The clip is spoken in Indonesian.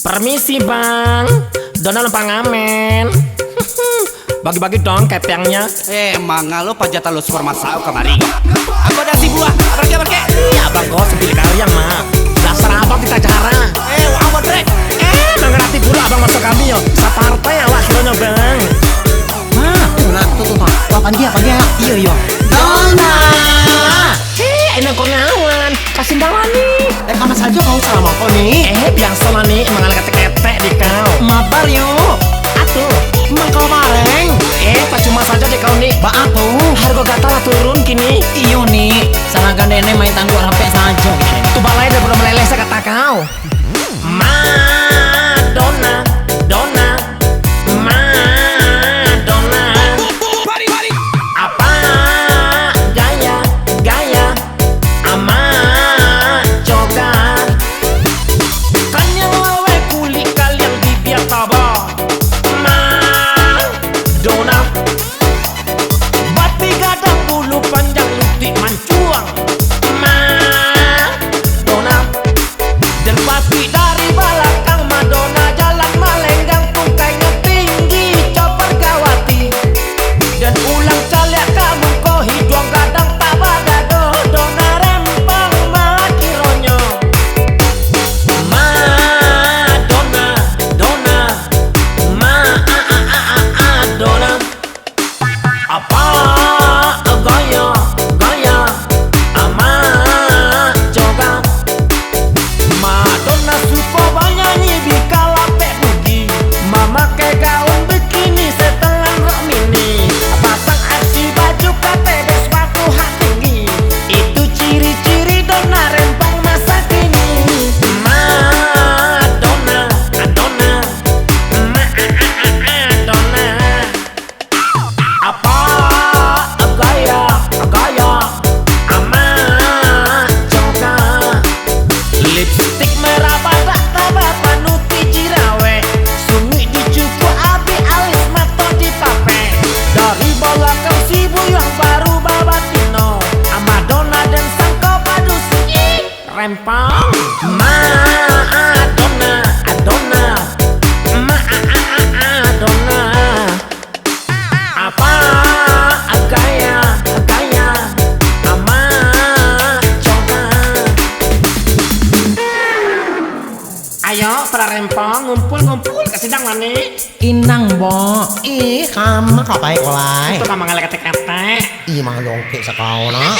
Permisi bang, Dona numpang ngamen. Bagi-bagi dong kepengnya. Mangga lo pajata lo supermasau kemari. Aku ada si buah, pergi. Iya bang, kau sepilih kalian mah. Dasar abang kita cara. Wah drek. Mengerti dulu abang masuk kami yo. Sapartai ya akhirnya bang. Nah, tuh. Apa dia? Iya. Dona. Ini kau ngawan. Kasih bawa nih. Kamu saja kau salah kau nih. Biasa lah nih, emang ada ketek-ketek di kau. Mabar yuk. Atuh. Emang kau mareng? Percuma saja deh kau nih. Atuh. Harga gatal turun kini. Iyo nih. Salahkan dene main tangguh HP saja. Tuh balai daripada meleleh saya kata kau. Madonna, Donna, Madonna. Apa gaya ama cogar. Kan yang lawe kulit kalian bibiar tabah. Madonna. Batik gadang bulu panjang lutik mancuang. Madonna. Dan pasti dari belakang Madonna jalan melenggang tungkainya tinggi coper gawati. Dan ulang caliak kamu kau hidung gadang tabada Dona rempang makironyo. Madonna, Donna, Madonna. Apa gaya ama coba. Madonna suka banyanyi bikala pergi. Mama ke gaun bikini setelan rok mini. Pasang aksi baju KTD sepatu hak tinggi. Itu ciri-ciri Donna rempang masa kini. Madonna, Madonna, Madonna. Apa gaya ama coba. Lipstick merah pada tabah panuti jirawe. Sumi dicuku abi alis mata dipape. Dari belakang si buyang baru babatino. Madonna dan sang kopadus rempang. Madonna, Madonna. Apa gaya ama coba. Ayo para rempong ngumpul ke sidang mani. Inang bo. Kamu kapai kolai. Itu kamang ketek-ketek. Mang dongke sekolah.